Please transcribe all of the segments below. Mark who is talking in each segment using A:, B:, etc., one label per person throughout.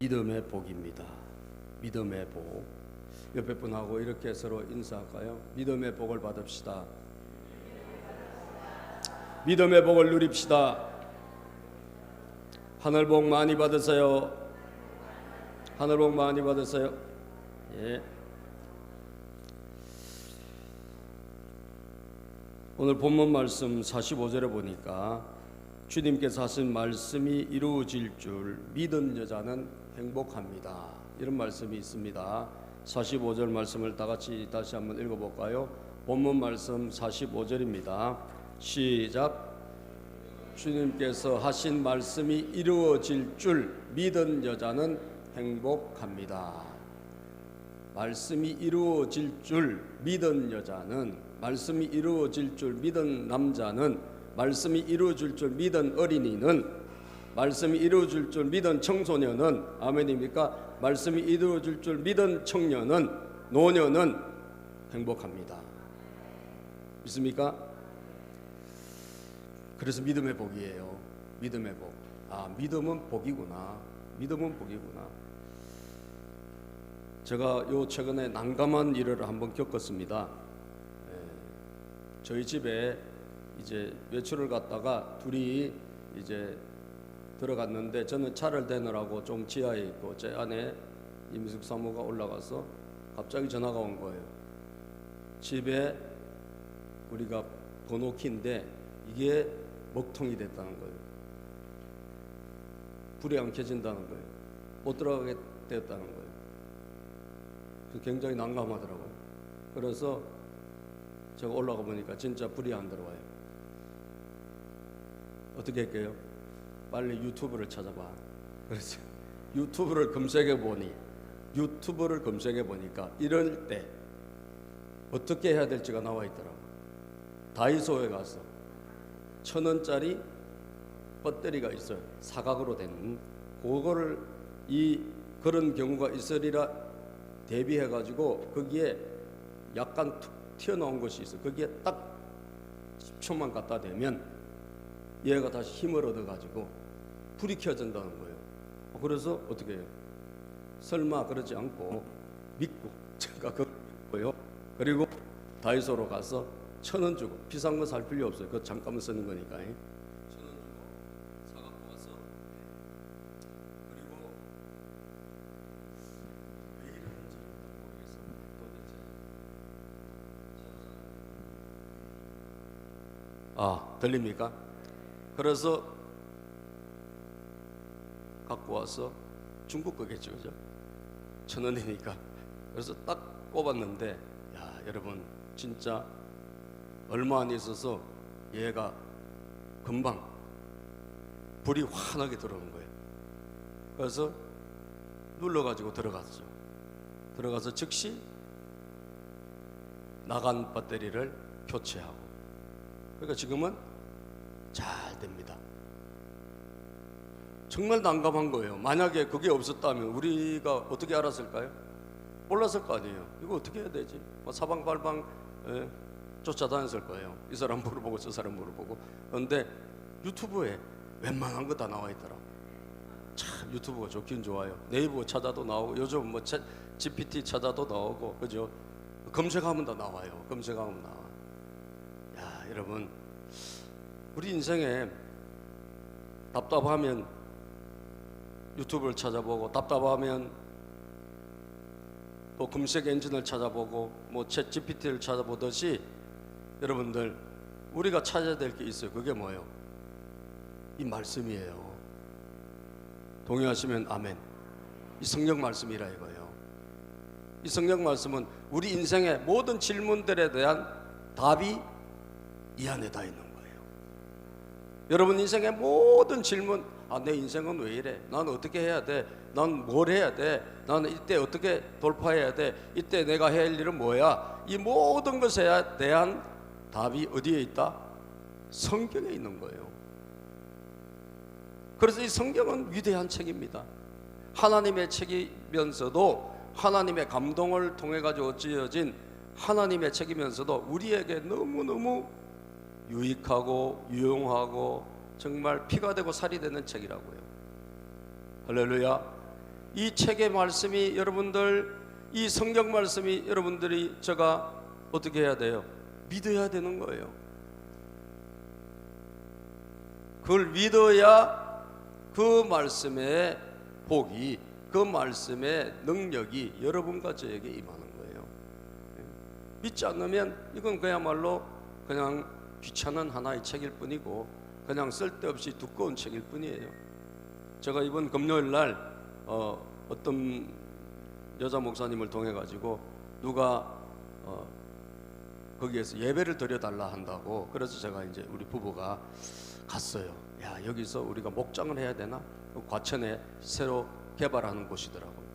A: 믿음의 복입니다. 믿음의 복. 옆에 분하고 이렇게 서로 인사할까요? 믿음의 복을 받읍시다. 믿음의 복을 누립시다. 하늘 복 많이 받으세요. 하늘 복 많이 받으세요. 예. 오늘 본문 말씀 45절에 보니까 주님께서 하신 말씀이 이루어질 줄 믿은 여자는 행복합니다. 이런 말씀이 있습니다. 45절 말씀을 다 같이 다시 한번 읽어볼까요? 본문 말씀 45절입니다. 시작. 주님께서 하신 말씀이 이루어질 줄 믿은 여자는 행복합니다. 말씀이 이루어질 줄 믿은 여자는, 말씀이 이루어질 줄 믿은 남자는, 말씀이 이루어질 줄 믿은 어린이는, 말씀이 이루어질 줄 믿은 청소년은, 아멘입니까? 말씀이 이루어질 줄 믿은 청년은, 노년은 행복합니다. 믿습니까? 그래서 믿음의 복이에요. 믿음의 복. 아, 믿음은 복이구나. 믿음은 복이구나. 제가 요 최근에 난감한 일을 한번 겪었습니다. 저희 집에 이제 외출을 갔다가 둘이 이제 들어갔는데, 저는 차를 대느라고 좀 지하에 있고 제 아내 임숙 사모가 올라가서 갑자기 전화가 온 거예요. 집에 우리가 번호키인데 이게 먹통이 됐다는 거예요. 불이 안 켜진다는 거예요. 못 들어가게 됐다는 거예요. 굉장히 난감하더라고요. 그래서 제가 올라가 보니까 진짜 불이 안 들어와요. 어떻게 할게요? 빨리 유튜브를 찾아봐. 그래서 유튜브를 검색해 보니까 이럴 때 어떻게 해야 될지가 나와 있더라고요. 다이소에 가서 1,000원짜리 배터리가 있어요. 사각으로 된 그거를, 그런 경우가 있으리라 대비해 가지고 거기에 약간 툭 튀어나온 것이 있어요. 거기에 딱 10초만 갖다 대면 얘가 다시 힘을 얻어 가지고 불이 켜진다는 거예요. 그래서 어떻게 해요? 설마 그러지 않고 믿고 제가 그걸 믿고요. 그리고 다이소로 가서 1,000원 주고, 비싼 거 살 필요 없어요. 그거 잠깐만 쓰는 거니까. 1,000원 주고 사갖고 와서, 그리고 왜 이러는지 모르겠어요. 도대체. 들립니까? 그래서 갖고 와서 중국 거겠죠, 그죠? 1,000원이니까. 그래서 딱 꼽았는데, 야, 여러분, 진짜 얼마 안 있어서 얘가 금방 불이 환하게 들어오는 거예요. 그래서 눌러가지고 들어갔죠. 들어가서 즉시 나간 배터리를 교체하고, 그러니까 지금은 잘 됩니다. 정말 난감한 거예요. 만약에 그게 없었다면 우리가 어떻게 알았을까요? 몰랐을 거 아니에요. 이거 어떻게 해야 되지? 사방팔방 쫓아다녔을 거예요. 이 사람 물어보고 저 사람 물어보고. 그런데 유튜브에 웬만한 거 다 나와 있더라고요. 참 유튜브가 좋긴 좋아요. 네이버 찾아도 나오고, 요즘 뭐 GPT 찾아도 나오고, 그죠? 검색하면 다 나와요. 검색하면 나와. 야, 여러분, 우리 인생에 답답하면 유튜브를 찾아보고, 답답하면 또 검색 엔진을 찾아보고, 뭐 챗 GPT를 찾아보듯이 여러분들, 우리가 찾아야 될 게 있어요. 그게 뭐예요? 이 말씀이에요. 동의하시면 아멘. 이 성경 말씀이라 이거예요. 이 성경 말씀은 우리 인생의 모든 질문들에 대한 답이 이 안에 다 있는 거예요. 여러분 인생의 모든 질문, 내 인생은 왜 이래? 난 어떻게 해야 돼? 난 뭘 해야 돼? 나는 이때 어떻게 돌파해야 돼? 이때 내가 해야 할 일은 뭐야? 이 모든 것에 대한 답이 어디에 있다? 성경에 있는 거예요. 그래서 이 성경은 위대한 책입니다. 하나님의 책이면서도, 하나님의 감동을 통해 가지고 지어진 하나님의 책이면서도 우리에게 너무너무 유익하고 유용하고 정말 피가 되고 살이 되는 책이라고요. 할렐루야. 이 책의 말씀이 여러분들, 이 성경 말씀이 여러분들이 제가 어떻게 해야 돼요? 믿어야 되는 거예요. 그걸 믿어야 그 말씀의 복이, 그 말씀의 능력이 여러분과 저에게 임하는 거예요. 믿지 않으면 이건 그야말로 그냥 귀찮은 하나의 책일 뿐이고 그냥 쓸데없이 두꺼운 책일 뿐이에요. 제가 이번 금요일 날 어떤 여자 목사님을 통해 가지고 누가 거기에서 예배를 드려달라 한다고, 그래서 제가 이제 우리 부부가 갔어요. 야, 여기서 우리가 목장을 해야 되나? 과천에 새로 개발하는 곳이더라고요.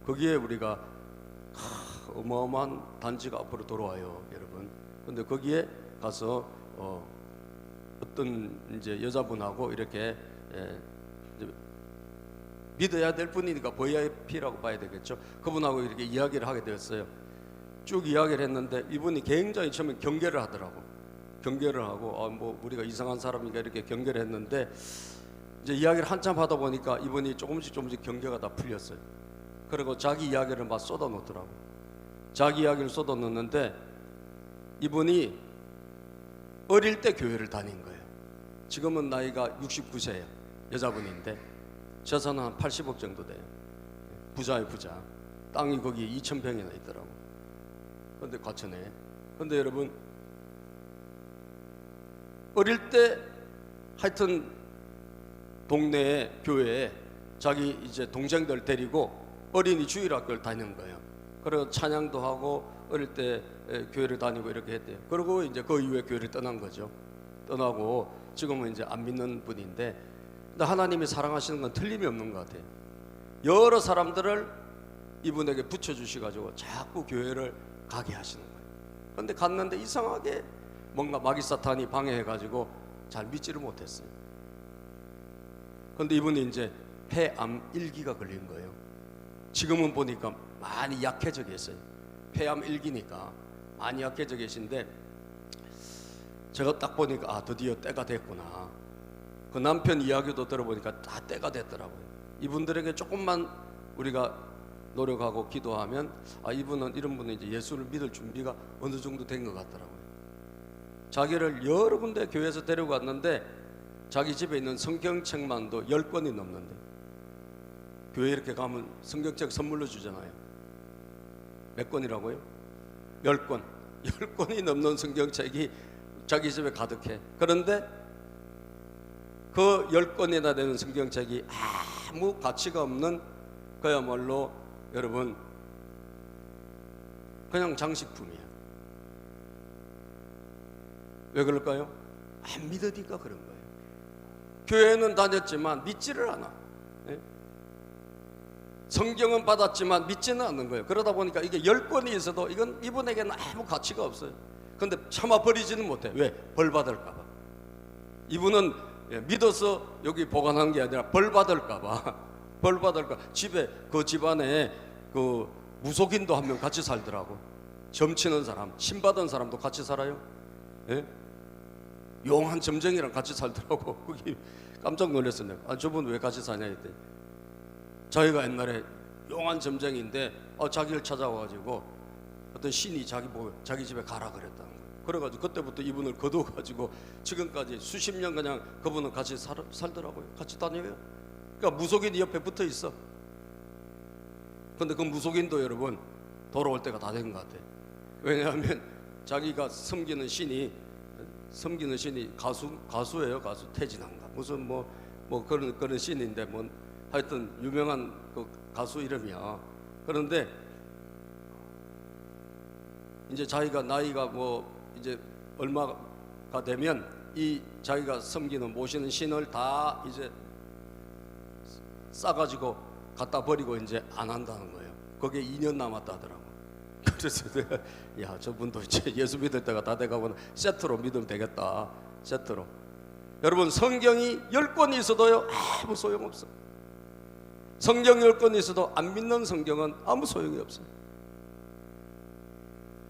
A: 거기에 우리가 어마어마한 단지가 앞으로 들어와요, 여러분. 근데 거기에 가서 어떤 이제 여자분하고 이렇게 이제 믿어야 될 분이니까 VIP라고 봐야 되겠죠. 그분하고 이렇게 이야기를 하게 되었어요. 쭉 이야기를 했는데 이분이 굉장히 처음에 경계를 하더라고. 경계를 하고 뭐 우리가 이상한 사람이니까 이렇게 경계를 했는데 이제 이야기를 한참 하다 보니까 이분이 조금씩 경계가 다 풀렸어요. 그리고 자기 이야기를 막 쏟아 놓더라고. 자기 이야기를 쏟아 놓는데 이분이 어릴 때 교회를 다닌 거예요. 지금은 나이가 69세예요. 여자분인데 재산은 한 80억 정도 돼요. 부자예요, 부자. 땅이 거기 2,000평이나 있더라고. 근데 과천에. 근데 여러분, 어릴 때 하여튼 동네에 교회에 자기 이제 동생들 데리고 어린이 주일학교를 다니는 거예요. 그리고 찬양도 하고 어릴 때 교회를 다니고 이렇게 했대요. 그리고 이제 그 이후에 교회를 떠난 거죠. 떠나고 지금은 이제 안 믿는 분인데, 근데 하나님이 사랑하시는 건 틀림이 없는 것 같아요. 여러 사람들을 이분에게 붙여주셔가지고 자꾸 교회를 가게 하시는 거예요. 그런데 갔는데 이상하게 뭔가 마귀 사탄이 방해해가지고 잘 믿지를 못했어요. 그런데 이분이 이제 폐암 1기가 걸린 거예요. 지금은 보니까 많이 약해져 계세요. 폐암 1기니까 많이 약해져 계신데, 제가 딱 보니까 드디어 때가 됐구나. 그 남편 이야기도 들어보니까 다 때가 됐더라고요. 이분들에게 조금만 우리가 노력하고 기도하면 이분은, 이런 분은 이제 예수를 믿을 준비가 어느 정도 된 것 같더라고요. 자기를 여러 군데 교회에서 데려갔는데 자기 집에 있는 성경책만도 10권이 넘는데, 교회 이렇게 가면 성경책 선물로 주잖아요. 몇 권이라고요? 10권. 10권이 넘는 성경책이 자기 집에 가득해. 그런데 그 10권이나 되는 성경책이 아무 가치가 없는, 그야말로 여러분 그냥 장식품이야. 왜 그럴까요? 안 믿으니까 그런 거예요. 교회는 다녔지만 믿지를 않아. 예? 성경은 받았지만 믿지는 않는 거예요. 그러다 보니까 이게 10권이 있어도 이건 이분에게는 아무 가치가 없어요. 근데 참아 버리지는 못해. 왜? 벌 받을까 봐. 이분은 믿어서 여기 보관한 게 아니라 벌 받을까 봐. 벌 받을까. 집에 그 집안에 그 무속인도 한 명 같이 살더라고. 점치는 사람, 침 받은 사람도 같이 살아요. 예? 용한 점쟁이랑 같이 살더라고. 거기 깜짝 놀랐어요. 저분 왜 같이 사냐 했더니 자기가 옛날에 용한 점쟁이인데 자기를 찾아와가지고 어떤 신이 자기 집에 가라 그랬다는 거예요. 그래가지고 그때부터 이분을 거둬가지고 지금까지 수십 년 그냥 그분은 같이 살더라고요. 같이 다녀요. 그러니까 무속인이 옆에 붙어 있어. 근데 그 무속인도 여러분 돌아올 때가 다 된 것 같아요. 왜냐하면 자기가 섬기는 신이 가수예요. 가수 태진한가 무슨 뭐 그런 신인데 뭐 하여튼 유명한 그 가수 이름이야. 그런데 이제 자기가 나이가 뭐 이제 얼마가 되면 이 자기가 섬기는 모시는 신을 다 이제 싸가지고 갖다 버리고 이제 안 한다는 거예요. 거기에 2년 남았다 하더라고. 그래서 내가 저분도 이제 예수 믿을 때가 다 돼가고 세트로 믿으면 되겠다. 세트로. 여러분 성경이 10권이 있어도요 아무 소용없어. 성경 10권이 있어도 안 믿는 성경은 아무 소용이 없어요.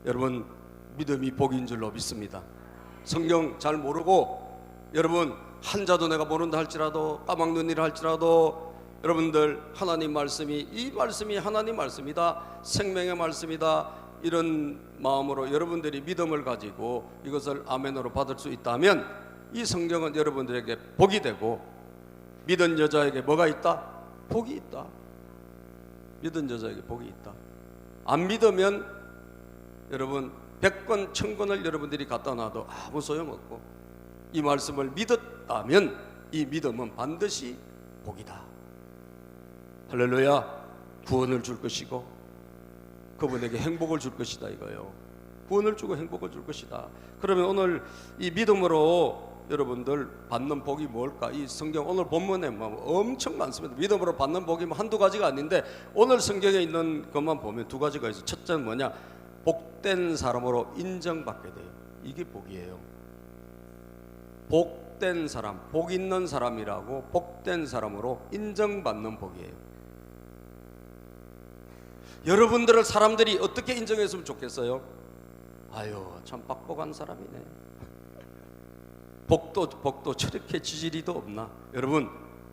A: 여러분 믿음이 복인 줄로 믿습니다. 성경 잘 모르고 여러분 한자도 내가 모른다 할지라도 까막눈이라 할지라도 여러분들 하나님 말씀이, 이 말씀이 하나님 말씀이다, 생명의 말씀이다, 이런 마음으로 여러분들이 믿음을 가지고 이것을 아멘으로 받을 수 있다면 이 성경은 여러분들에게 복이 되고, 믿은 여자에게 뭐가 있다? 복이 있다. 믿은 여자에게 복이 있다. 안 믿으면 여러분 100권 1000권을 여러분들이 갖다 놔도 아무 소용없고, 이 말씀을 믿었다면 이 믿음은 반드시 복이다. 할렐루야. 구원을 줄 것이고 그분에게 행복을 줄 것이다 이거예요. 구원을 주고 행복을 줄 것이다. 그러면 오늘 이 믿음으로 여러분들 받는 복이 뭘까? 이 성경 오늘 본문에 엄청 많습니다. 믿음으로 받는 복이 한두 가지가 아닌데 오늘 성경에 있는 것만 보면 두 가지가 있어요. 첫째는 뭐냐? 복된 사람으로 인정받게 돼요. 이게 복이에요. 복된 사람, 복 있는 사람이라고, 복된 사람으로 인정받는 복이에요. 여러분들을 사람들이 어떻게 인정했으면 좋겠어요? 아유, 참 빡복한 사람이네. 복도 저렇게 지지리도 없나? 여러분,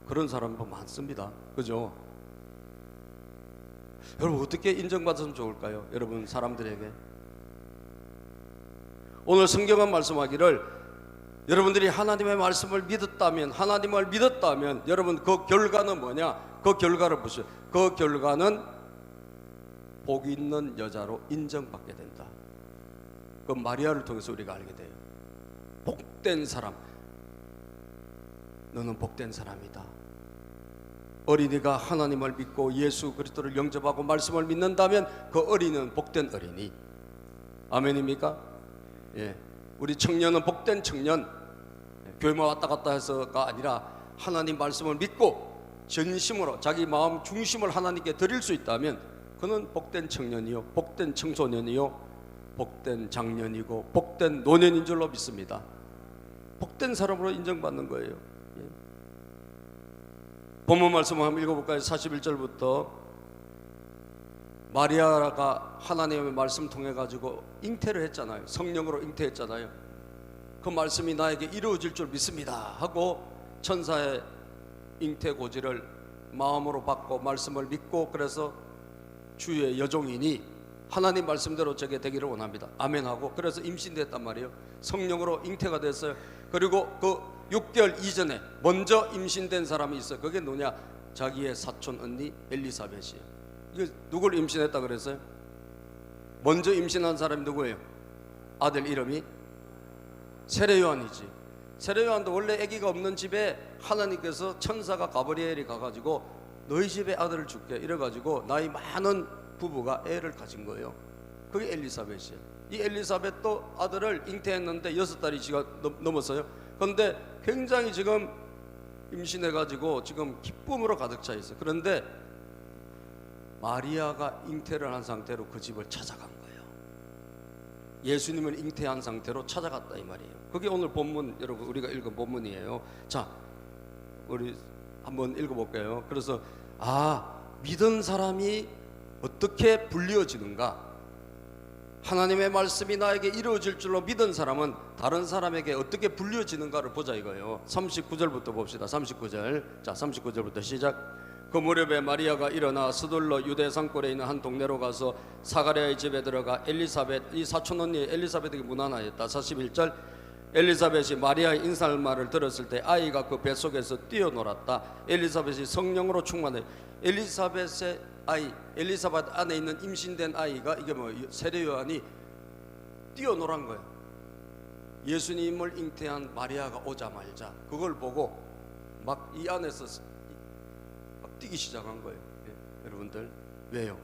A: 그런 사람도 많습니다. 그죠? 여러분, 어떻게 인정받으면 좋을까요? 여러분, 사람들에게. 오늘 성경은 말씀하기를, 여러분들이 하나님의 말씀을 믿었다면, 하나님을 믿었다면, 여러분 그 결과는 뭐냐? 그 결과를 보세요. 그 결과는 복 있는 여자로 인정받게 된다. 그 마리아를 통해서 우리가 알게 돼요. 복된 사람, 너는 복된 사람이다. 어린이가 하나님을 믿고 예수 그리스도를 영접하고 말씀을 믿는다면 그 어린이는 복된 어린이. 아멘입니까? 예. 우리 청년은 복된 청년. 교회만 왔다 갔다 해서가 아니라 하나님 말씀을 믿고 전심으로 자기 마음 중심을 하나님께 드릴 수 있다면 그는 복된 청년이요, 복된 청소년이요, 복된 장년이고 복된 노년인 줄로 믿습니다. 복된 사람으로 인정받는 거예요. 예. 본문 말씀을 한번 읽어볼까요? 41절부터 마리아가 하나님의 말씀 통해 가지고 잉태를 했잖아요. 성령으로 잉태했잖아요. 그 말씀이 나에게 이루어질 줄 믿습니다 하고 천사의 잉태 고지를 마음으로 받고 말씀을 믿고, 그래서 주의 여종이니 하나님 말씀대로 저게 되기를 원합니다. 아멘하고, 그래서 임신됐단 말이에요. 성령으로 잉태가 됐어요. 그리고 그 6개월 이전에 먼저 임신된 사람이 있어요. 그게 누구냐? 자기의 사촌 언니 엘리사벳이에요. 이거 누굴 임신했다 그랬어요? 먼저 임신한 사람이 누구예요? 아들 이름이 세례요한이지. 세례요한도 원래 아기가 없는 집에 하나님께서 천사가 가브리엘이 가가지고 너희 집에 아들을 줄게 이래가지고 나이 많은 부부가 애를 가진 거예요. 그게 엘리사벳이에요. 이 엘리사벳도 아들을 잉태했는데 6달이 지가 넘었어요. 그런데 굉장히 지금 임신해가지고 지금 기쁨으로 가득 차 있어요. 그런데 마리아가 잉태를 한 상태로 그 집을 찾아간 거예요. 예수님을 잉태한 상태로 찾아갔다 이 말이에요. 그게 오늘 본문, 여러분 우리가 읽은 본문이에요. 자, 우리 한번 읽어볼게요. 그래서 믿은 사람이 어떻게 불리어지는가? 하나님의 말씀이 나에게 이루어질 줄로 믿은 사람은 다른 사람에게 어떻게 불리어지는가를 보자 이거예요. 39절부터 봅시다. 39절. 자, 39절부터 시작. 그 무렵에 마리아가 일어나 서둘러 유대 산골에 있는 한 동네로 가서 사가랴의 집에 들어가 엘리사벳, 이 사촌 언니 엘리사벳에게 문안하였다. 41절. 엘리사벳이 마리아의 인사할 말을 들었을 때 아이가 그 뱃속에서 뛰어놀았다. 엘리사벳이 성령으로 충만해. 엘리사벳의 아이, 엘리사벳 안에 있는 임신된 아이가, 이게 뭐 세례요한이 뛰어놀은 거예요. 예수님을 잉태한 마리아가 오자마자 그걸 보고 막 이 안에서 막 뛰기 시작한 거예요. 예, 여러분들 왜요?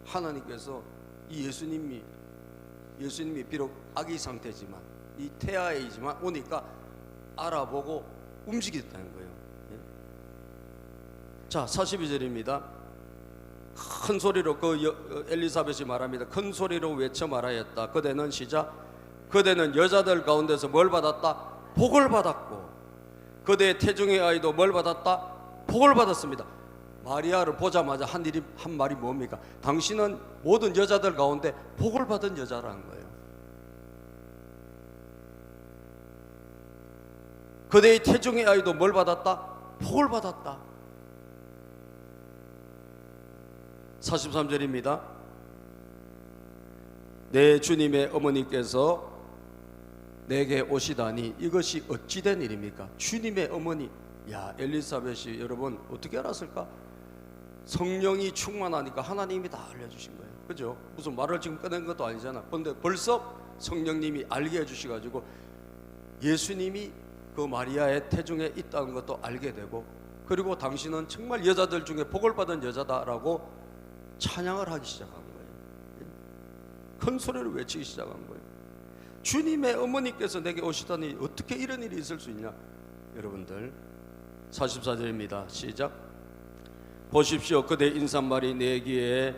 A: 하나님께서 이 예수님이 비록 아기 상태지만 이 태아이지만 오니까 알아보고 움직였다는 거예요. 예? 자, 42절입니다. 큰 소리로 엘리사벳이 말합니다. 큰 소리로 외쳐 말하였다. 그대는 시작. 그대는 여자들 가운데서 뭘 받았다? 복을 받았고 그대의 태중의 아이도 뭘 받았다? 복을 받았습니다. 마리아를 보자마자 한 말이 뭡니까? 당신은 모든 여자들 가운데 복을 받은 여자라는 거예요. 그대의 태중의 아이도 뭘 받았다? 복을 받았다. 43절입니다. 내 주님의 어머니께서 내게 오시다니 이것이 어찌된 일입니까? 주님의 어머니. 야, 엘리사벳이 여러분 어떻게 알았을까? 성령이 충만하니까 하나님이 다 알려주신 거예요. 그죠? 무슨 말을 지금 꺼낸 것도 아니잖아. 근데 벌써 성령님이 알게 해주셔가지고 예수님이 그 마리아의 태중에 있다는 것도 알게 되고, 그리고 당신은 정말 여자들 중에 복을 받은 여자다라고 찬양을 하기 시작한 거예요. 큰 소리를 외치기 시작한 거예요. 주님의 어머니께서 내게 오시다니 어떻게 이런 일이 있을 수 있냐. 여러분들 44절입니다. 시작. 보십시오, 그대 인사말이 내 귀에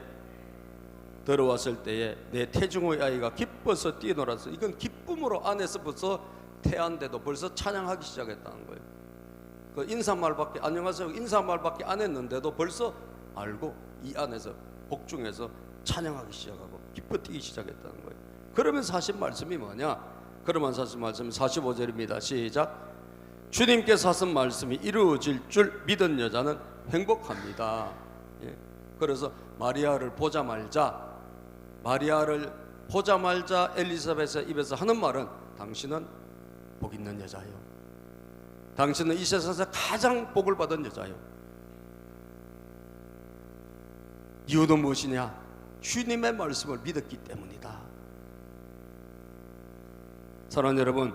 A: 들어왔을 때에 내 태중의 아이가 기뻐서 뛰어놀았어. 이건 기쁨으로 안에서 벌써 태안돼도 벌써 찬양하기 시작했다는 거예요. 그 인사말밖에, 안녕하세요 인사말밖에 안 했는데도 벌써 알고 이 안에서 복중에서 찬양하기 시작하고 기뻐 뛰기 시작했다는 거예요. 그러면서 하신 말씀이 뭐냐? 그러면서 하신 말씀이 45절입니다. 시작. 주님께서 하신 말씀이 이루어질 줄 믿은 여자는 행복합니다. 예. 그래서 마리아를 보자마자 엘리사벳의 입에서 하는 말은 당신은 복 있는 여자예요. 당신은 이 세상에서 가장 복을 받은 여자예요. 이유는 무엇이냐? 주님의 말씀을 믿었기 때문이다. 사랑하는 여러분,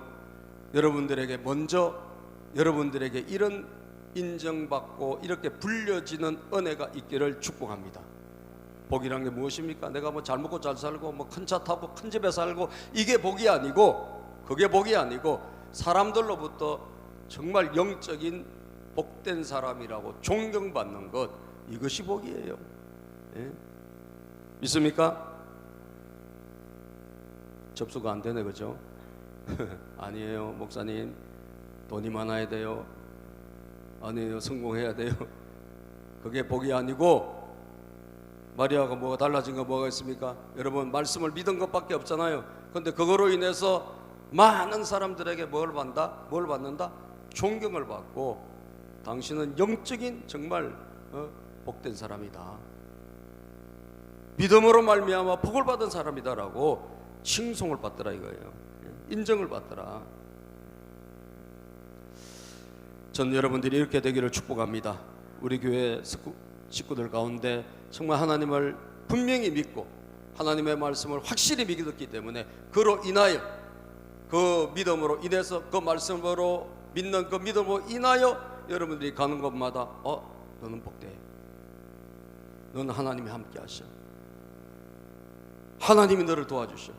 A: 여러분들에게 먼저 여러분들에게 이런 인정받고 이렇게 불려지는 은혜가 있기를 축복합니다. 복이란 게 무엇입니까? 내가 뭐 잘 먹고 잘 살고 뭐 큰 차 타고 큰 집에 살고 이게 복이 아니고, 그게 복이 아니고 사람들로부터 정말 영적인 복된 사람이라고 존경받는 것, 이것이 복이에요. 예? 믿습니까? 접수가 안 되네, 그죠? 아니에요, 목사님. 돈이 많아야 돼요. 아니에요, 성공해야 돼요. 그게 복이 아니고, 마리아가 뭐가 달라진 거 뭐가 있습니까? 여러분, 말씀을 믿은 것밖에 없잖아요. 근데 그거로 인해서 많은 사람들에게 뭘 받는다? 존경을 받고, 당신은 영적인 정말 복된 사람이다, 믿음으로 말미암아 복을 받은 사람이다라고 칭송을 받더라 이거예요. 인정을 받더라. 전 여러분들이 이렇게 되기를 축복합니다. 우리 교회 식구들 가운데 정말 하나님을 분명히 믿고 하나님의 말씀을 확실히 믿었기 때문에, 그로 인하여 그 믿음으로 인해서 그 말씀으로 믿는 그 믿음으로 인하여 여러분들이 가는 곳마다 너는 복돼, 너는 하나님이 함께 하셔, 하나님이 너를 도와주셔.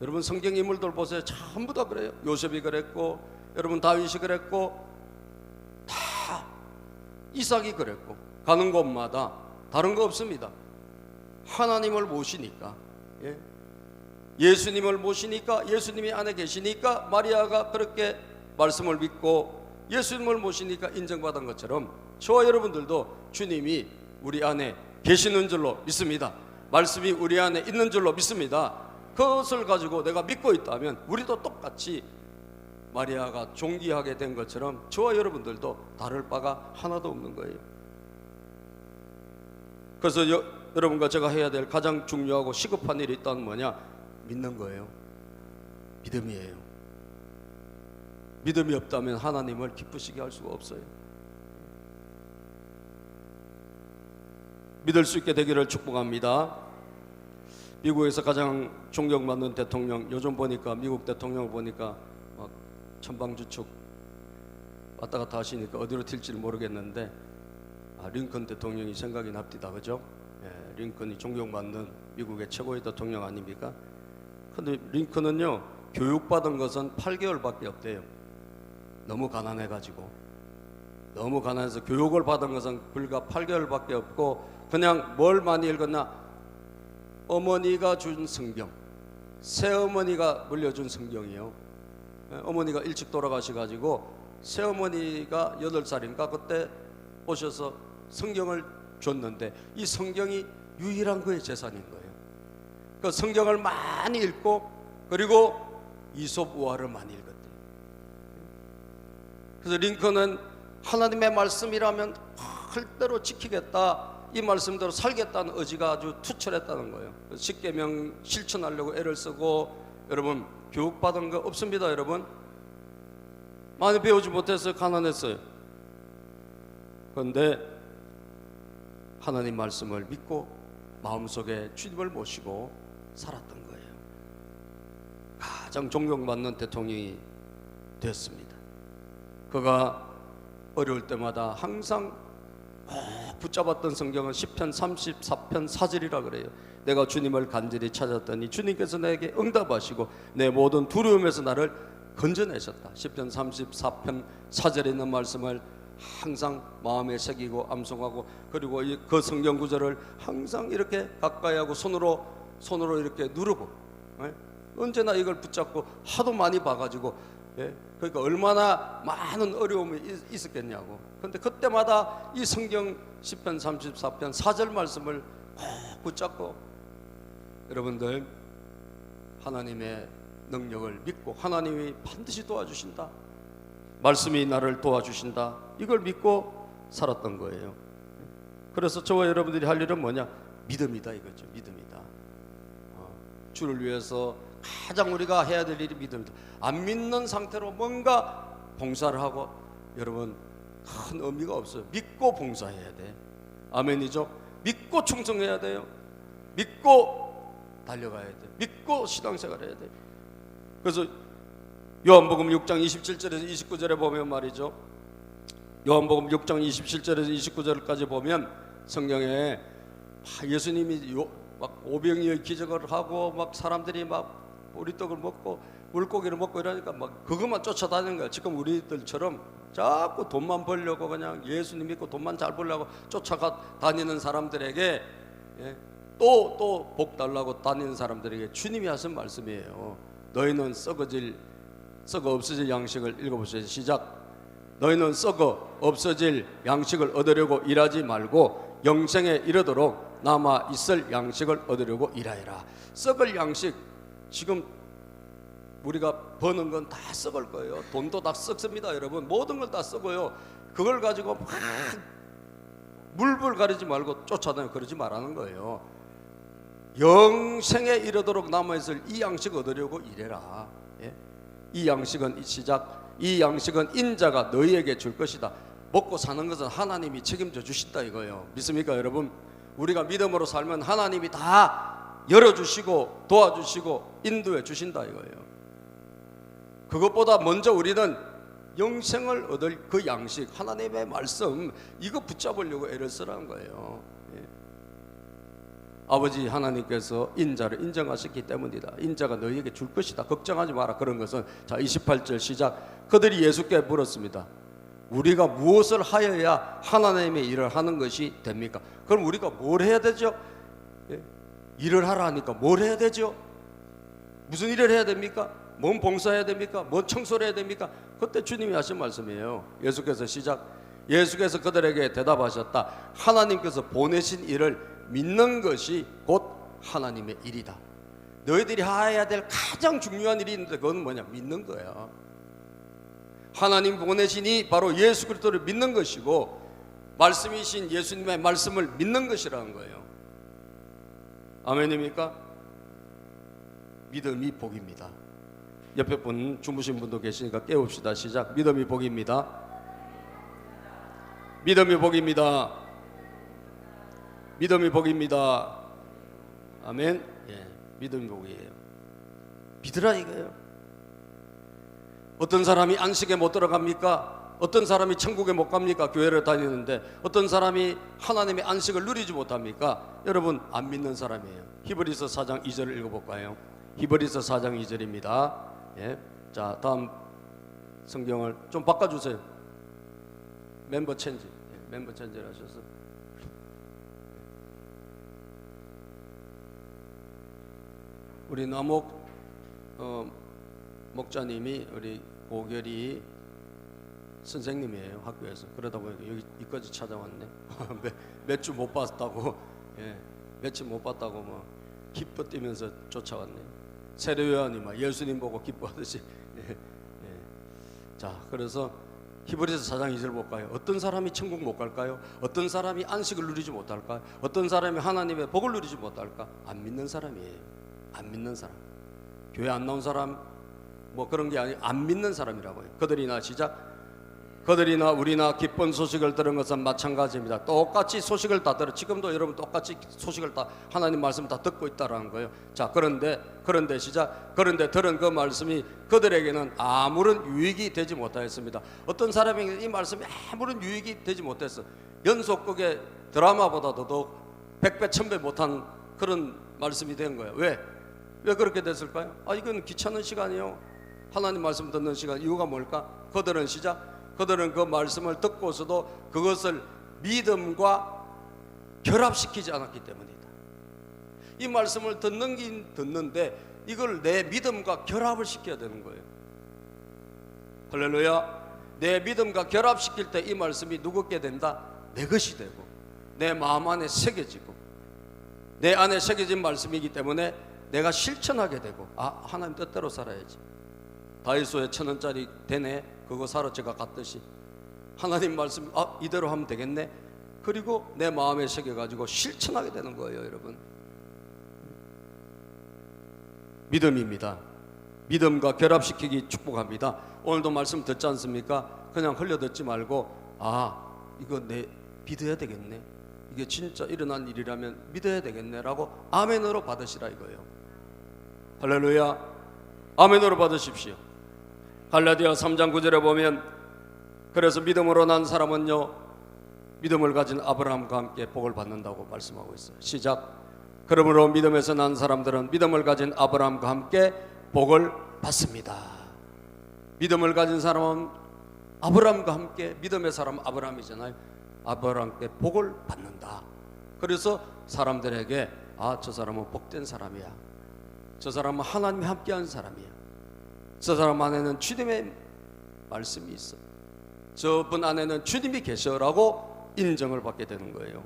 A: 여러분, 성경 인물들 보세요. 전부 다 그래요. 요셉이 그랬고, 여러분 다윗이 그랬고, 다 이삭이 그랬고, 가는 곳마다 다른 거 없습니다. 하나님을 모시니까, 예수님을 모시니까, 예수님이 안에 계시니까 마리아가 그렇게 말씀을 믿고 예수님을 모시니까 인정받은 것처럼 저와 여러분들도 주님이 우리 안에 계시는 줄로 믿습니다. 말씀이 우리 안에 있는 줄로 믿습니다. 그것을 가지고 내가 믿고 있다면 우리도 똑같이 마리아가 존귀하게 된 것처럼 저와 여러분들도 다를 바가 하나도 없는 거예요. 그래서 여러분과 제가 해야 될 가장 중요하고 시급한 일이 있다는 뭐냐? 믿는 거예요. 믿음이에요. 믿음이 없다면 하나님을 기쁘시게 할 수가 없어요. 믿을 수 있게 되기를 축복합니다. 미국에서 가장 존경받는 대통령, 요즘 보니까 미국 대통령을 보니까 막 천방지축 왔다 갔다 하시니까 어디로 튈지를 모르겠는데, 링컨 대통령이 생각이 납디다, 그죠? 링컨이 존경받는 미국의 최고의 대통령 아닙니까? 근데 링컨은요, 교육받은 것은 8개월밖에 없대요. 너무 가난해가지고, 너무 가난해서 교육을 받은 것은 불과 8개월밖에 없고, 그냥 뭘 많이 읽었나? 어머니가 준 성경, 새어머니가 물려준 성경이요. 어머니가 일찍 돌아가셔가지고 새어머니가 8살인가 그때 오셔서 성경을 줬는데, 이 성경이 유일한 그의 재산인 거예요. 그 성경을 많이 읽고, 그리고 이솝 우화를 많이 읽었대요. 그래서 링컨은 하나님의 말씀이라면 절대로 지키겠다, 이 말씀대로 살겠다는 의지가 아주 투철했다는 거예요. 십계명 실천하려고 애를 쓰고, 여러분 교육받은 거 없습니다. 여러분 많이 배우지 못했어요. 가난했어요. 그런데 하나님 말씀을 믿고 마음속에 주님을 모시고 살았던 거예요. 가장 존경받는 대통령이 되었습니다. 그가 어려울 때마다 항상 붙잡았던 성경은 시편 34편 4절이라 그래요. 내가 주님을 간절히 찾았더니 주님께서 내게 응답하시고 내 모든 두려움에서 나를 건져내셨다. 시편 34편 4절에 있는 말씀을 항상 마음에 새기고 암송하고, 그리고 그 성경 구절을 항상 이렇게 가까이 하고 손으로 이렇게 누르고, 언제나 이걸 붙잡고 하도 많이 봐가지고, 그러니까 얼마나 많은 어려움이 있었겠냐고. 그런데 그때마다 이 성경 시편 34편 4절 말씀을 붙잡고, 여러분들 하나님의 능력을 믿고 하나님이 반드시 도와주신다, 말씀이 나를 도와주신다, 이걸 믿고 살았던 거예요. 그래서 저와 여러분들이 할 일은 뭐냐? 믿음이다 이거죠. 믿음이다. 주를 위해서 가장 우리가 해야 될 일이 믿음이다. 안 믿는 상태로 뭔가 봉사를 하고, 여러분 큰 의미가 없어요. 믿고 봉사해야 돼. 아멘이죠. 믿고 충성해야 돼요. 믿고 달려가야 돼. 믿고 신앙생활 해야 돼. 그래서 요한복음 6장 27절에서 29절에 보면 말이죠, 요한복음 6장 27절에서 29절까지 보면 성경에 예수님이 막 오병이의 기적을 하고, 막 사람들이 막 보리떡을 먹고 물고기를 먹고 이러니까 막 그것만 쫓아다니는 거야. 지금 우리들처럼 자꾸 돈만 벌려고 그냥 예수님 믿고 돈만 잘 벌려고 쫓아가 다니는 사람들에게, 또 복 달라고 다니는 사람들에게 주님이 하신 말씀이에요. 너희는 썩어 없어질 양식을, 읽어보세요. 시작. 너희는 썩어 없어질 양식을 얻으려고 일하지 말고 영생에 이르도록 남아 있을 양식을 얻으려고 일하여라. 썩을 양식, 지금 우리가 버는 건 다 썩을 거예요. 돈도 다 썩습니다. 여러분 모든 걸 다 썩어요. 그걸 가지고 막 물불 가리지 말고 쫓아다니고 그러지 말라는 거예요. 영생에 이르도록 남아있을 이 양식 얻으려고 일해라. 이 양식은 시작. 이 양식은 인자가 너희에게 줄 것이다. 먹고 사는 것은 하나님이 책임져 주신다 이거예요. 믿습니까 여러분? 우리가 믿음으로 살면 하나님이 다 열어주시고 도와주시고 인도해 주신다 이거예요. 그것보다 먼저 우리는 영생을 얻을 그 양식, 하나님의 말씀, 이거 붙잡으려고 애를 쓰라는 거예요. 아버지 하나님께서 인자를 인정하셨기 때문이다. 인자가 너희에게 줄 것이다. 걱정하지 마라. 그런 것은, 자 28절 시작. 그들이 예수께 물었습니다. 우리가 무엇을 하여야 하나님의 일을 하는 것이 됩니까? 그럼 우리가 뭘 해야 되죠? 일을 하라 하니까 뭘 해야 되죠? 무슨 일을 해야 됩니까? 뭔 봉사해야 됩니까? 뭔 청소를 해야 됩니까? 그때 주님이 하신 말씀이에요. 예수께서 시작. 예수께서 그들에게 대답하셨다. 하나님께서 보내신 일을 믿는 것이 곧 하나님의 일이다. 너희들이 해야 될 가장 중요한 일이 있는데 그건 뭐냐? 믿는 거야. 하나님 보내시니 바로 예수 그리스도를 믿는 것이고, 말씀이신 예수님의 말씀을 믿는 것이라는 거예요. 아멘입니까? 믿음이 복입니다. 옆에 분 주무신 분도 계시니까 깨웁시다. 시작. 믿음이 복입니다. 믿음이 복입니다. 믿음이 복입니다. 아멘. 믿음이 복이에요. 믿으라 이거예요. 어떤 사람이 안식에 못 들어갑니까? 어떤 사람이 천국에 못 갑니까? 교회를 다니는데 어떤 사람이 하나님의 안식을 누리지 못합니까? 여러분 안 믿는 사람이에요. 히브리서 4장 2절을 읽어볼까요? 히브리서 4장 2절입니다. 자 다음 성경을 좀 바꿔주세요. 멤버 체인지, 멤버 체인지를 하셔서. 우리 남옥 목자님이 우리 고결이 선생님이에요, 학교에서. 그러다 보니까 여기까지 찾아왔네. 몇 주 못 봤다고, 며칠 못 봤다고 뭐 기뻐 뛰면서 쫓아왔네. 세례요한이 막 예수님 보고 기뻐하듯이. 자, 그래서 히브리서 4장 2절 볼까요? 어떤 사람이 천국 못 갈까요? 어떤 사람이 안식을 누리지 못할까요? 어떤 사람이 하나님의 복을 누리지 못할까? 안 믿는 사람이에요. 안 믿는 사람. 교회 안 나온 사람 뭐 그런 게 아니고 안 믿는 사람이라고요. 그들이나 시작. 그들이나 우리나 기쁜 소식을 들은 것은 마찬가지입니다. 똑같이 소식을 다 들어. 지금도 여러분 똑같이 소식을 다 하나님 말씀 다 듣고 있다라는 거예요. 자, 그런데 시작. 그런데 들은 그 말씀이 그들에게는 아무런 유익이 되지 못하였습니다. 어떤 사람에게는 이 말씀이 아무런 유익이 되지 못했어. 연속극의 드라마보다도 더 100배 1000배 못한 그런 말씀이 된 거예요. 왜 그렇게 됐을까요? 이건 귀찮은 시간이요. 하나님 말씀 듣는 시간. 이유가 뭘까? 그들은 시작. 그들은 그 말씀을 듣고서도 그것을 믿음과 결합시키지 않았기 때문이다. 이 말씀을 듣는 듣는데 이걸 내 믿음과 결합을 시켜야 되는 거예요. 할렐루야. 내 믿음과 결합시킬 때 이 말씀이 누구께 된다? 내 것이 되고 내 마음 안에 새겨지고 내 안에 새겨진 말씀이기 때문에 내가 실천하게 되고 하나님 뜻대로 살아야지. 다이소에 1000원짜리 되네. 그거 사러 제가 갔듯이 하나님 말씀 이대로 하면 되겠네. 그리고 내 마음에 새겨가지고 실천하게 되는 거예요. 여러분, 믿음입니다. 믿음과 결합시키기 축복합니다. 오늘도 말씀 듣지 않습니까? 그냥 흘려 듣지 말고 이거 내 믿어야 되겠네. 이게 진짜 일어난 일이라면 믿어야 되겠네 라고 아멘으로 받으시라 이거예요. 할렐루야. 아멘으로 받으십시오. 갈라디아 3장 9절에 보면 그래서 믿음으로 난 사람은요 믿음을 가진 아브라함과 함께 복을 받는다고 말씀하고 있어요. 시작. 그러므로 믿음에서 난 사람들은 믿음을 가진 아브라함과 함께 복을 받습니다. 믿음을 가진 사람은 아브라함과 함께, 믿음의 사람 아브라함이잖아요. 아브라함께 복을 받는다. 그래서 사람들에게 저 사람은 복된 사람이야. 저 사람은 하나님이 함께한 사람이야. 저 사람 안에는 주님의 말씀이 있어. 저분 안에는 주님이 계셔라고 인정을 받게 되는 거예요.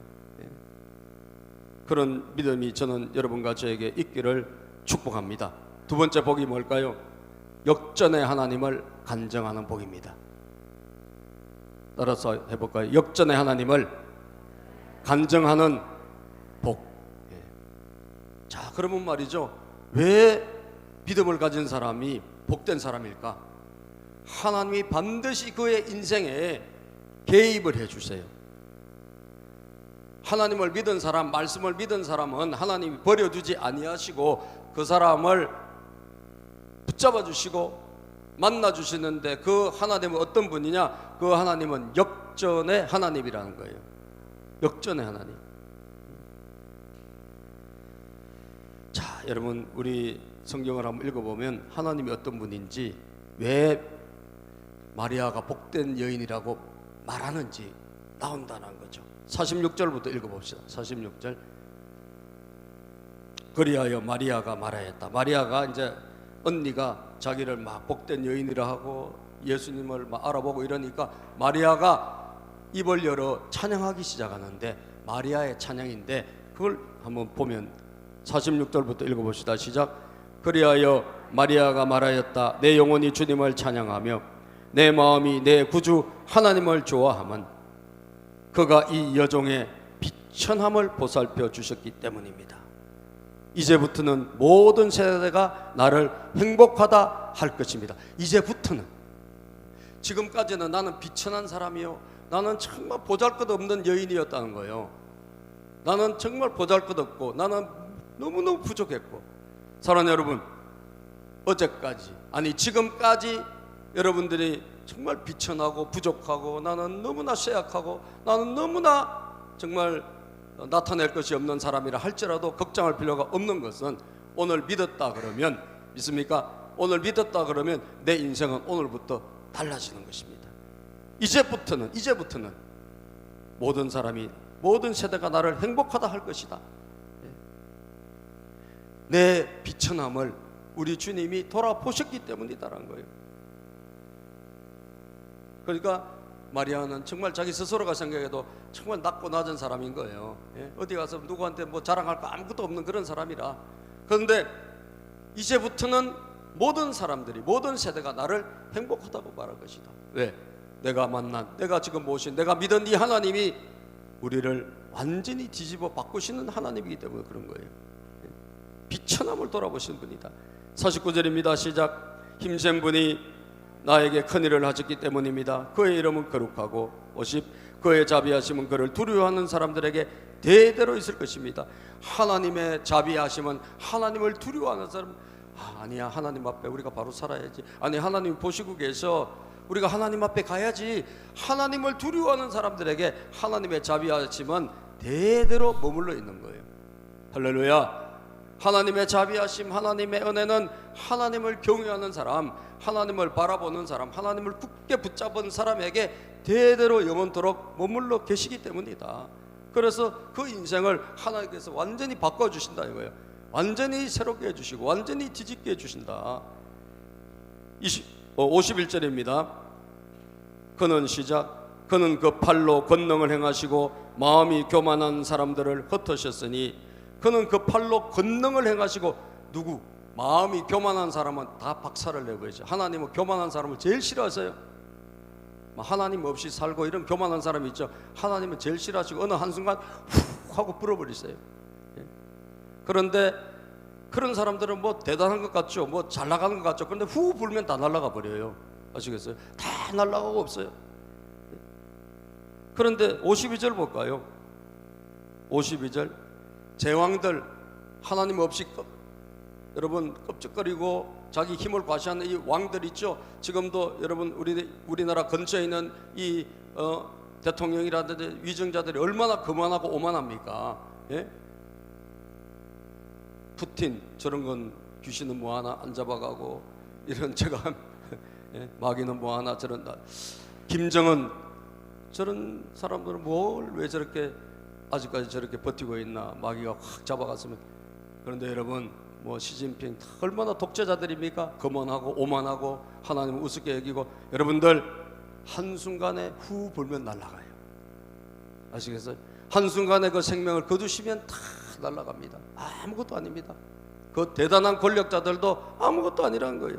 A: 그런 믿음이 저는 여러분과 저에게 있기를 축복합니다. 두 번째 복이 뭘까요? 역전의 하나님을 간증하는 복입니다. 따라서 해볼까요? 역전의 하나님을 간증하는 복. 자, 그러면 말이죠, 왜 믿음을 가진 사람이 복된 사람일까? 하나님이 반드시 그의 인생에 개입을 해주세요. 하나님을 믿은 사람, 말씀을 믿은 사람은 하나님이 버려두지 아니하시고 그 사람을 붙잡아 주시고 만나 주시는데, 그 하나님은 어떤 분이냐? 그 하나님은 역전의 하나님이라는 거예요. 역전의 하나님. 자, 여러분, 우리 성경을 한번 읽어보면 하나님이 어떤 분인지, 왜 마리아가 복된 여인이라고 말하는지 나온다는 거죠. 46절부터 읽어봅시다. 46절. 그리하여 마리아가 말하였다. 마리아가 이제 언니가 자기를 막 복된 여인이라 하고 예수님을 막 알아보고 이러니까 마리아가 입을 열어 찬양하기 시작하는데, 마리아의 찬양인데 그걸 한번 보면 46절부터 읽어봅시다. 시작. 그리하여 마리아가 말하였다. 내 영혼이 주님을 찬양하며 내 마음이 내 구주 하나님을 좋아함은 그가 이 여종의 비천함을 보살펴 주셨기 때문입니다. 이제부터는 모든 세대가 나를 행복하다 할 것입니다. 이제부터는. 지금까지는 나는 비천한 사람이요, 나는 정말 보잘것없는 여인이었다는 거예요. 나는 정말 보잘것없고 나는 너무너무 부족했고. 사랑하는 여러분, 어제까지, 아니 지금까지 여러분들이 정말 비천하고 부족하고 나는 너무나 쇠약하고 나는 너무나 정말 나타낼 것이 없는 사람이라 할지라도 걱정할 필요가 없는 것은, 오늘 믿었다 그러면, 믿습니까? 오늘 믿었다 그러면 내 인생은 오늘부터 달라지는 것입니다. 이제부터는 모든 사람이, 모든 세대가 나를 행복하다 할 것이다. 내 비천함을 우리 주님이 돌아보셨기 때문이다라는 거예요. 그러니까 마리아는 정말 자기 스스로가 생각해도 정말 낮고 낮은 사람인 거예요. 어디 가서 누구한테 뭐 자랑할 거 아무것도 없는 그런 사람이라. 그런데 이제부터는 모든 사람들이, 모든 세대가 나를 행복하다고 말할 것이다. 왜? 내가 만난, 내가 지금 모신, 내가 믿은 이 하나님이 우리를 완전히 뒤집어 바꾸시는 하나님이기 때문에 그런 거예요. 비천함을 돌아보시는 분이다. 49절입니다. 시작. 힘센 분이 나에게 큰일을 하셨기 때문입니다. 그의 이름은 거룩하고 50. 그의 자비하심은 그를 두려워하는 사람들에게 대대로 있을 것입니다. 하나님의 자비하심은 하나님을 두려워하는 사람, 아니야, 하나님 앞에 우리가 바로 살아야지, 아니 하나님 보시고 계셔, 우리가 하나님 앞에 가야지. 하나님을 두려워하는 사람들에게 하나님의 자비하심은 대대로 머물러 있는 거예요. 할렐루야. 하나님의 자비하심, 하나님의 은혜는 하나님을 경외하는 사람, 하나님을 바라보는 사람, 하나님을 굳게 붙잡은 사람에게 대대로 영원토록 머물러 계시기 때문이다. 그래서 그 인생을 하나님께서 완전히 바꿔주신다 이거예요. 완전히 새롭게 해주시고 완전히 뒤집게 해주신다. 51절입니다. 그는 시작. 그는 그 팔로 권능을 행하시고 마음이 교만한 사람들을 흩으셨으니, 그는 그 팔로 권능을 행하시고, 누구? 마음이 교만한 사람은 다 박살을 내버리죠. 하나님은 교만한 사람을 제일 싫어하세요. 하나님 없이 살고 이런 교만한 사람이 있죠. 하나님은 제일 싫어하시고 어느 한순간 훅 하고 불어버리세요. 그런데 그런 사람들은 뭐 대단한 것 같죠, 뭐 잘 나가는 것 같죠. 그런데 후 불면 다 날아가 버려요. 아시겠어요? 다 날아가고 없어요. 그런데 52절 볼까요? 52절. 제왕들, 하나님 없이 여러분 껍적거리고 자기 힘을 과시하는 이 왕들 있죠. 지금도 여러분 우리나라 근처에 있는 이 대통령이라든지 위정자들이 얼마나 거만하고 오만합니까? 예? 푸틴 저런 건 귀신은 뭐 하나 안 잡아가고, 이런 제가 예? 마귀는 뭐 하나 저런다. 김정은 저런 사람들은 뭘 왜 저렇게 아직까지 저렇게 버티고 있나, 마귀가 확 잡아갔으면. 그런데 여러분 뭐 시진핑 얼마나 독재자들입니까? 거만하고 오만하고 하나님을 우습게 여기고, 여러분들 한순간에 후 불면 날아가요. 아시겠어요? 한순간에 그 생명을 거두시면 다 날아갑니다. 아무것도 아닙니다. 그 대단한 권력자들도 아무것도 아니라는 거예요.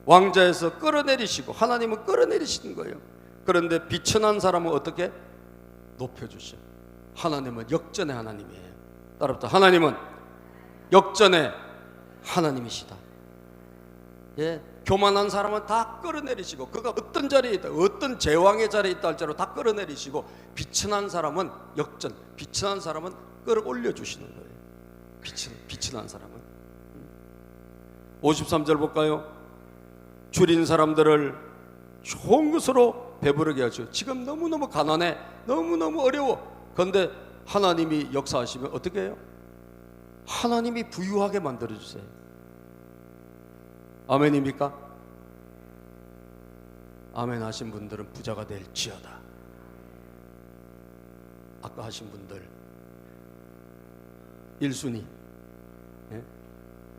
A: 왕자에서 끌어내리시고 하나님은 끌어내리시는 거예요. 그런데 비천한 사람은 어떻게? 높여주셔. 하나님은 역전의 하나님이에요. 따라붙어. 하나님은 역전의 하나님이시다. 예, 교만한 사람은 다 끌어내리시고, 그가 어떤 자리에 있다, 어떤 제왕의 자리에 있다 할지라도 다 끌어내리시고, 비천한 사람은 역전, 비천한 사람은 끌어올려 주시는 거예요. 비천한 사람은. 53절 볼까요? 줄인 사람들을 좋은 것으로 배부르게 하죠. 지금 너무너무 가난해, 너무너무 어려워. 그런데 하나님이 역사하시면 어떻게 해요? 하나님이 부유하게 만들어주세요. 아멘입니까? 아멘 하신 분들은 부자가 될지어다. 아까 하신 분들 1순위 예?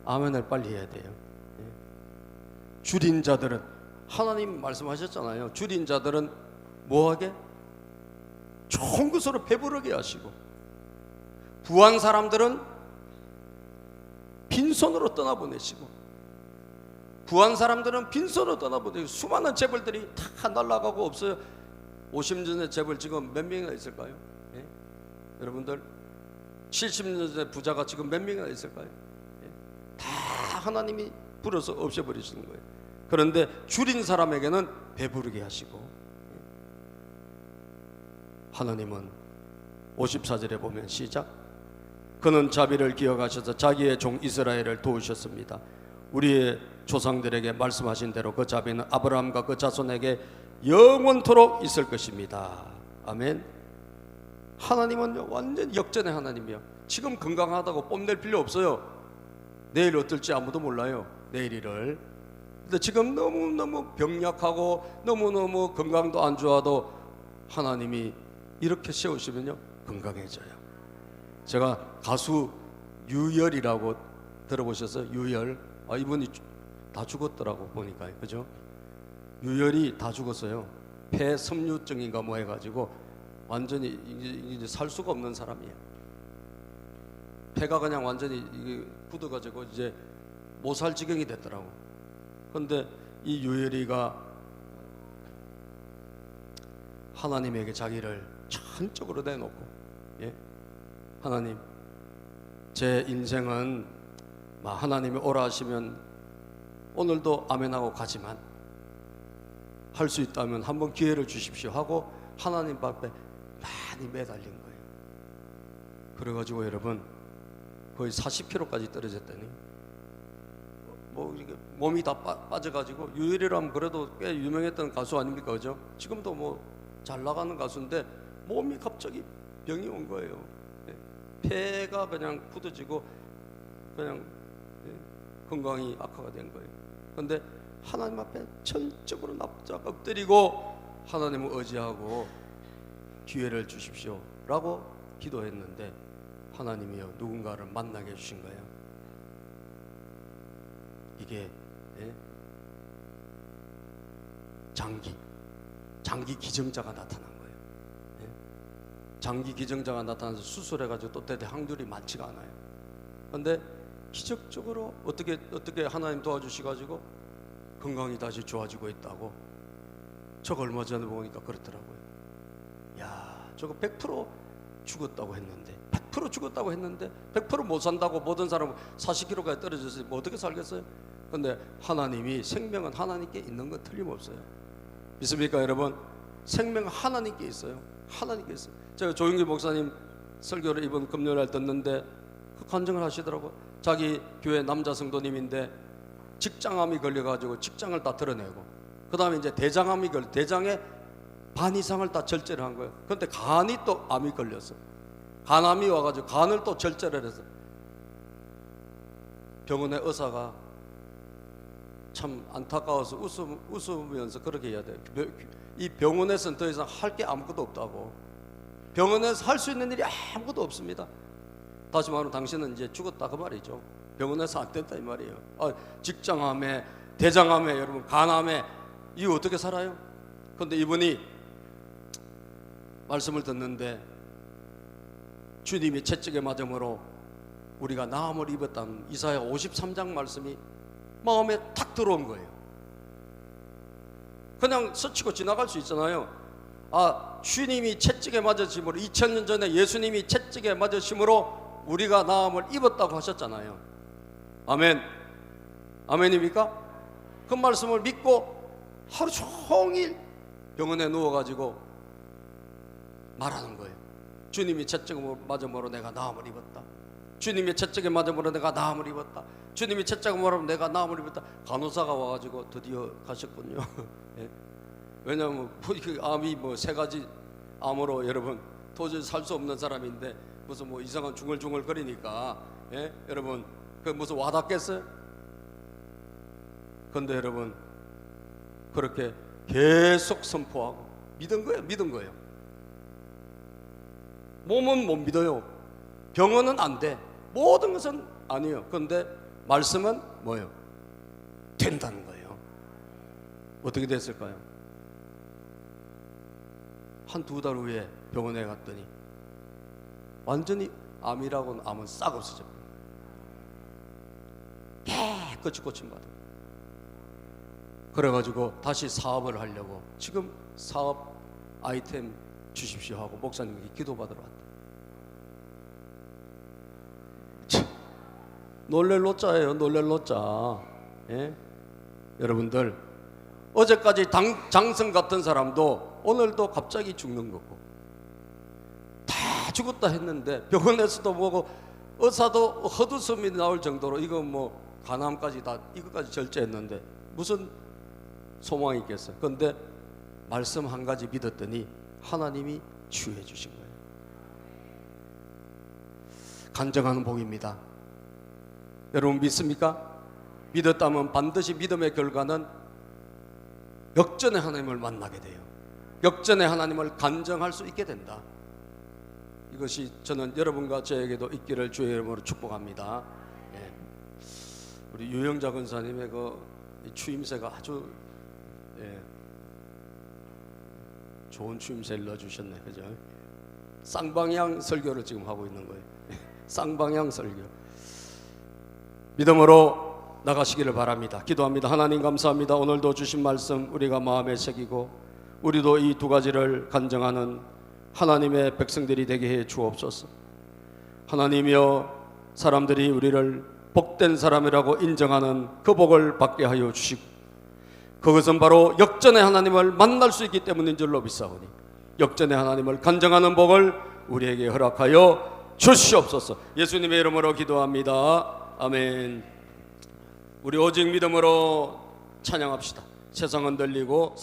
A: 아멘을 빨리 해야 돼요. 예? 줄인 자들은, 하나님 말씀하셨잖아요. 줄인 자들은 뭐하게? 좋은 것으로 배부르게 하시고, 부한 사람들은 빈손으로 떠나보내시고, 부한 사람들은 빈손으로 떠나보내고, 수많은 재벌들이 다 날아가고 없어요. 50년의 재벌 지금 몇 명이나 있을까요? 예? 여러분들 70년 전의 부자가 지금 몇 명이나 있을까요? 예? 다 하나님이 불어서 없애버리시는 거예요. 그런데 줄인 사람에게는 배부르게 하시고, 하나님은 54절에 보면 시작. 그는 자비를 기억하셔서 자기의 종 이스라엘을 도우셨습니다. 우리의 조상들에게 말씀하신 대로 그 자비는 아브라함과 그 자손에게 영원토록 있을 것입니다. 아멘. 하나님은 완전 역전의 하나님이요. 지금 건강하다고 뽐낼 필요 없어요. 내일 어떨지 아무도 몰라요. 내일 일을. 근데 지금 너무너무 병약하고 너무너무 건강도 안 좋아도 하나님이 이렇게 세우시면요 건강해져요. 제가 가수 유열이라고 들어보셨어요? 유열. 이분이 다 죽었더라고 보니까. 그죠? 유열이 다 죽었어요. 폐 섬유증인가 뭐 해가지고 완전히 이제 살 수가 없는 사람이에요. 폐가 그냥 완전히 굳어가지고 이제 못 살 지경이 됐더라고. 그런데 이 유열이가 하나님에게 자기를 전적으로 내놓고, 예? 하나님, 제 인생은 하나님이 오라 하시면 오늘도 아멘하고 가지만 할 수 있다면 한번 기회를 주십시오 하고 하나님 앞에 많이 매달린 거예요. 그래가지고 여러분 거의 40kg까지 떨어졌더니 이게 몸이 다 빠져가지고, 유일이라면 그래도 꽤 유명했던 가수 아닙니까, 그죠? 지금도 잘 나가는 가수인데 몸이 갑자기 병이 온 거예요. 폐가 그냥 굳어지고 그냥 건강이 악화가 된 거예요. 그런데 하나님 앞에 전적으로 납작 엎드리고 하나님을 의지하고 기회를 주십시오 라고 기도했는데 하나님이요 누군가를 만나게 해주신 거예요. 이게 장기 기증자가 나타난 거예요. 장기 기증자가 나타나서 수술해가지고 또 때때 확률이 많지가 않아요. 그런데 기적적으로 어떻게 하나님 도와주시가지고 건강이 다시 좋아지고 있다고. 저거 얼마 전에 보니까 그렇더라고요. 야, 저거 100% 죽었다고 했는데 100% 못 산다고 모든 사람은 40kg까지 떨어졌어요. 어떻게 살겠어요? 근데 하나님이, 생명은 하나님께 있는 건 틀림없어요. 믿습니까 여러분? 생명은 하나님께 있어요. 하나님께 있어요. 제가 조용기 목사님 설교를 이번 금요일날 듣는데 그 간증을 하시더라고요. 자기 교회 남자 성도님인데 직장암이 걸려가지고 직장을 다 드러내고, 그 다음에 이제 대장암이 대장의 반 이상을 다 절제를 한 거예요. 그런데 간이 또 암이 걸렸어. 간암이 와가지고 간을 또 절제를 해서 병원의 의사가 참 안타까워서 웃으면서 그렇게 해야 돼요. 이 병원에서는 더 이상 할 게 아무것도 없다고. 병원에서 할 수 있는 일이 아무것도 없습니다. 다시 말하면 당신은 이제 죽었다 그 말이죠. 병원에서 안 된다 이 말이에요. 직장암에, 대장암에, 여러분 간암에 이거 어떻게 살아요? 그런데 이분이 말씀을 듣는데 주님이 채찍에 맞음으로 우리가 나음을 입었다는 이사야 53장 말씀이 마음에 탁 들어온 거예요. 그냥 스치고 지나갈 수 있잖아요. 주님이 채찍에 맞으심으로, 2000년 전에 예수님이 채찍에 맞으심으로 우리가 나음을 입었다고 하셨잖아요. 아멘. 아멘입니까? 그 말씀을 믿고 하루 종일 병원에 누워가지고 말하는 거예요. 주님이 채찍에 맞음으로 내가 나음을 입었다. 주님이 채찍에 맞음으로 내가 나음을 입었다. 주님이 채찍에 맞음으로 내가 나음을 입었다. 간호사가 와가지고 드디어 가셨군요. 예? 왜냐하면 암이 세 가지 암으로 여러분 도저히 살 수 없는 사람인데 무슨 이상한 중얼중얼 거리니까, 예? 여러분 그 무슨 와닿겠어요? 그런데 여러분 그렇게 계속 선포하고 믿은 거예요. 몸은 못 믿어요. 병원은 안 돼. 모든 것은 아니에요. 그런데 말씀은 뭐예요? 된다는 거예요. 어떻게 됐을까요? 한 2달 후에 병원에 갔더니 완전히 암이라고는 암은 싹 없어졌어요. 깨끗이 고침받아. 그래가지고 다시 사업을 하려고 지금 사업 아이템 주십시오 하고 목사님께 기도받으러 왔다. 놀랄 노자예요. 놀랄 노자. 예? 여러분들 어제까지 장성 같은 사람도 오늘도 갑자기 죽는 거고, 다 죽었다 했는데 병원에서도 보고 의사도 헛웃음이 나올 정도로 이거 간암까지 다 이것까지 절제했는데 무슨 소망이 있겠어요? 그런데 말씀 한 가지 믿었더니 하나님이 치유해 주신 거예요. 간증하는 복입니다. 여러분 믿습니까? 믿었다면 반드시 믿음의 결과는 역전의 하나님을 만나게 돼요. 역전의 하나님을 간증할 수 있게 된다. 이것이 저는 여러분과 저에게도 있기를 주의 이름으로 축복합니다. 예. 우리 유영자 권사님의 그 추임새가 아주 좋은 추임새를 넣어주셨네, 그죠? 쌍방향 설교를 지금 하고 있는 거예요. 쌍방향 설교. 믿음으로 나가시기를 바랍니다. 기도합니다. 하나님 감사합니다. 오늘도 주신 말씀 우리가 마음에 새기고 우리도 이 두 가지를 간증하는 하나님의 백성들이 되게 해 주옵소서. 하나님이여, 사람들이 우리를 복된 사람이라고 인정하는 그 복을 받게 하여 주시고, 그것은 바로 역전의 하나님을 만날 수 있기 때문인 줄로 믿사오니 역전의 하나님을 간증하는 복을 우리에게 허락하여 주시옵소서. 예수님의 이름으로 기도합니다. 아멘. 우리 오직 믿음으로 찬양합시다. 세상은 들리고